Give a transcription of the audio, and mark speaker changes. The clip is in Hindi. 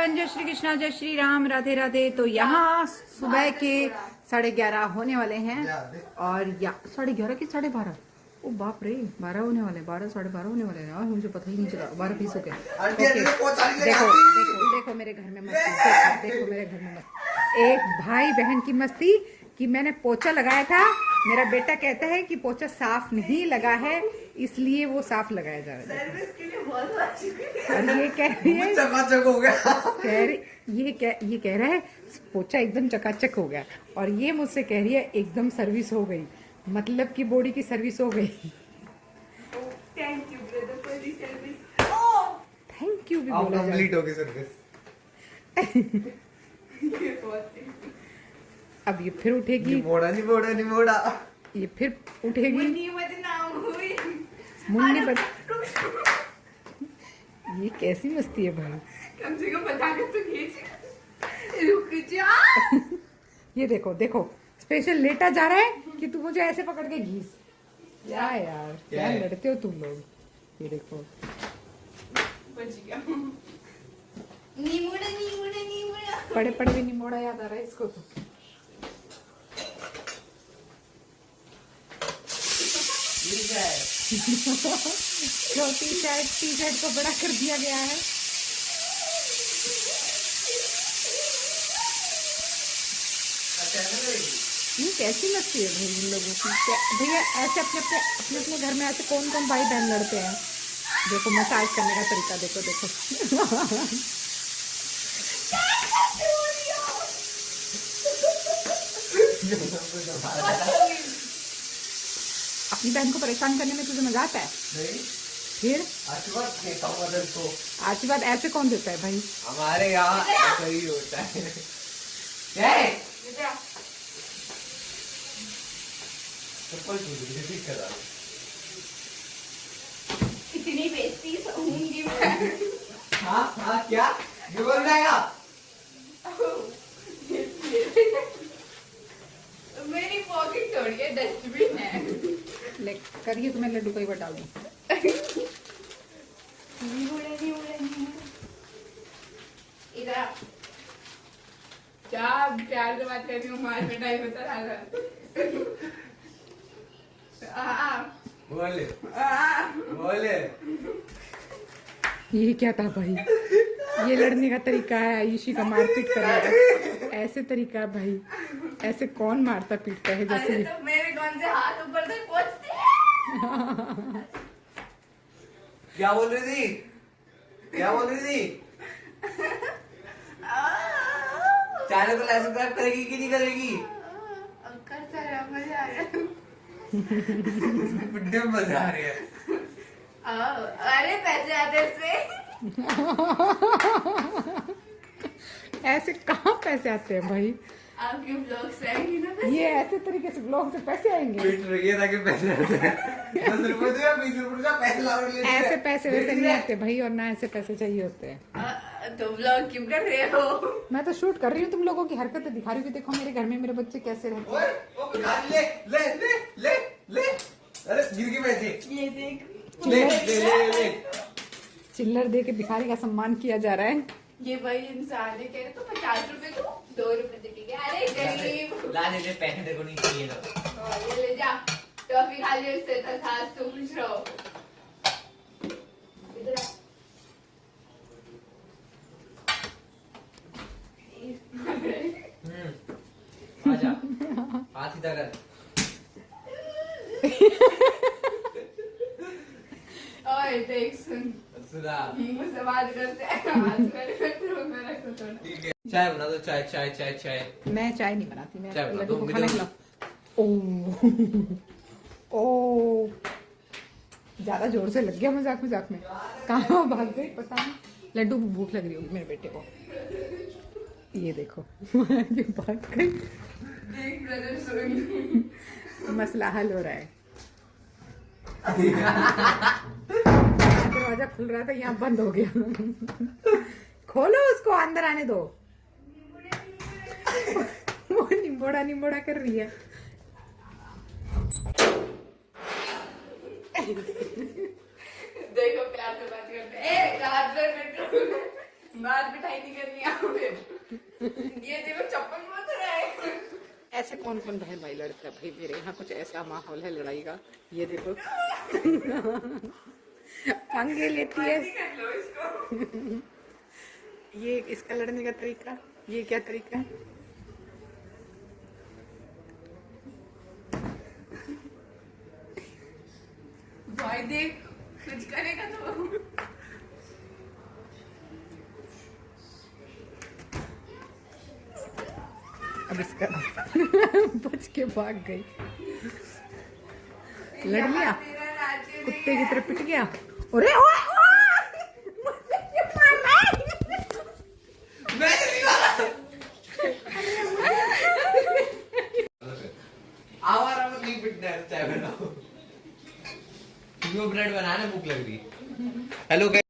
Speaker 1: एवरीवन, जय श्री कृष्णा, जय श्री राम, राधे राधे। तो यहाँ सुबह के 11:30 होने वाले हैं और या 11:30 की 12:30। ओ बाप रे, 12 होने वाले, 12 12:30 होने वाले हैं। मुझे पता ही नहीं चला, 12:20 हो गए। देखो देखो देखो मेरे घर में मस्ती, देखो मेरे घर में मस्ती, एक भाई बहन की मस्ती कि मैंने पोछा लगाया था। मेरा बेटा कहता है कि पोछा साफ नहीं लगा है, इसलिए वो साफ लगाया जा रहा है। और ये कह रही है चकाचक हो गया, ये कह रहा है पोछा एकदम चकाचक हो गया, और ये मुझसे कह रही है एकदम सर्विस हो गई, मतलब कि बॉडी की सर्विस हो गई।
Speaker 2: Thank you brother for the service.
Speaker 1: Thank you भी बोला जाए।
Speaker 3: कंप्लीट हो गई सर्विस।
Speaker 1: अब ये फिर उठेगी,
Speaker 3: निमोड़ा
Speaker 1: ये फिर उठेगी।
Speaker 2: मुन्नी बदनाम हुई।
Speaker 1: मुन्नी ये कैसी मस्ती है भाई।
Speaker 2: कम से कम बता के तो खींच। रुक जा।
Speaker 1: ये देखो देखो, स्पेशल लेटा जा रहा है कि तू मुझे ऐसे पकड़ के घीस। यार क्या लड़ते हो तुम लोग। ये देखो
Speaker 2: बच गया। नीमुड़ा।
Speaker 1: पड़े पड़े भी निमोड़ा याद आ रहा है इसको तो। छोटी टी शर्ट को बड़ा कर दिया गया है। ये कैसी मस्ती है भाई इन लोगों की। भैया ऐसे अपने घर में ऐसे कौन कौन भाई बहन लड़ते हैं। देखो मसाज करने का तरीका देखो देखो। अपनी बहन को परेशान करने में तुझे मजा आता है?
Speaker 3: नहीं।
Speaker 1: फिर
Speaker 3: आशीर्वाद देता हूँ मदर को।
Speaker 1: आशीर्वाद ऐसे कौन देता है भाई?
Speaker 3: हमारे यहाँ ऐसा ही होता है।
Speaker 2: इतनी बेइज्जती होंगी मैं।
Speaker 3: हाँ क्या ये बोल जाएगा।
Speaker 2: मेरी पॉकेट तोड़ के डस्टबिन है।
Speaker 1: ले करिए तो मैं लड्डू को ही डाल दूँ।
Speaker 2: इधर क्या प्यार से बात कर रही हूँ, मार पिटाई बता रहा
Speaker 3: बोले
Speaker 1: ये क्या था भाई? ये लड़ने का तरीका है आयुषी का, मारपीट करने का ऐसे तरीका है भाई। ऐसे कौन मारता पीटता है जैसे।
Speaker 2: अरे तो मेरे कौन से हाथ ऊपर तक पहुंचते हैं।
Speaker 3: क्या बोल रही थी? क्या बोल रही थी? चैनल को लाइक सब्सक्राइब करेगी कि नहीं करेगी?
Speaker 2: करता रहा, मजा आ रहा है।
Speaker 3: वीडियो में मजा आ रही है।
Speaker 2: अरे पैसे आते से।
Speaker 1: ऐसे कहाँ पैसे आते हैं भाई?
Speaker 2: आपके ब्लॉग्स आएंगे ना पैसे।
Speaker 1: ये ऐसे तरीके से ब्लॉग से पैसे आएंगे?
Speaker 3: पीट रही है ताकि पैसे आते हैं। 10 रुपए दो या 20 रुपए का पैसे ला रही है।
Speaker 1: ऐसे पैसे वैसे नहीं आते भाई, और ना ऐसे पैसे चाहिए होते हैं।
Speaker 2: तो ब्लॉग क्यों कर रहे हो?
Speaker 1: मैं तो शूट कर रही हूँ, तुम लोगों की हरकतें दिखा रही हूँ कि देखो मेरे घर में मेरे बच्चे कैसे रहते हैं।
Speaker 3: ओए, ओ भिखारी ले ले ले ले ले। अरे गिर गए पैसे।
Speaker 2: ये देख।
Speaker 3: ले ले ले ले।
Speaker 1: चिल्लर दे के भिखारी का सम्मान किया जा रहा है।
Speaker 2: ये भाई इंसान है, कह रहे तो 50 रुपए दो, 2 रुपए देंगे। अरे गरीब।
Speaker 3: ला दे पैसे तेरे को नहीं चाहिए तो।
Speaker 2: ये ले जा, टॉफी खा लियो, इससे तो खास तो खुश रहो। इधर आ।
Speaker 3: आजा हाथ सीधा कर।
Speaker 2: ओए देख सुन,
Speaker 3: सुना
Speaker 2: मुझसे बात करते हैं, हाथ मेरे पेट्रोल में रखो थोड़ा।
Speaker 3: ठीक है। चाय बना दो, चाय चाय चाय चाय।
Speaker 1: मैं चाय नहीं बनाती, मैं
Speaker 3: चाय बना
Speaker 1: लड्डू
Speaker 3: दो,
Speaker 1: को
Speaker 3: मुझे
Speaker 1: खाना
Speaker 3: दो।
Speaker 1: खिलाओ। ओ ज्यादा जोर से लग गया मजाक मजाक में, कहाँ भाग गई पता नहीं। लड्डू को भूख लग रही होगी मेरे बेटे को। ये देखो ये भाग गई।
Speaker 2: देख ब्रदर सुन,
Speaker 1: मसला हल हो रहा है। दरवाजा खुल रहा था, यहाँ बंद हो गया। खोलो उसको, अंदर आने दो। वो निम्बोड़ा निम्बोड़ा कर रही है।
Speaker 2: देखो प्यार से बात करते हैं। ए, रात में पेट्रोल बात पिटाई नहीं करनी यहाँ पे। ये देखो चप्पल मत रहे।
Speaker 1: ऐसे कौन कौन बहन भाई लड़ता है भाई, मेरे यहाँ कुछ ऐसा माहौल है लड़ाई का। ये देखो पंगे लेती है।
Speaker 2: कर लो इसको।
Speaker 1: ये इसका लड़ने का तरीका, ये क्या तरीका है?
Speaker 2: भाई देख कुछ करेगा तो।
Speaker 1: अब इसका बच के भाग गई, लड़ लिया,
Speaker 2: तेरा राज्य
Speaker 1: कुत्ते की तरह पिट गया। अरे ओए ओए! मुझे क्यों मारा?
Speaker 3: मैं नहीं मारा। आवारा मत नहीं पिटना है, चाय बनाओ। तुमको ब्रेड बनाने भूख लग रही। हेलो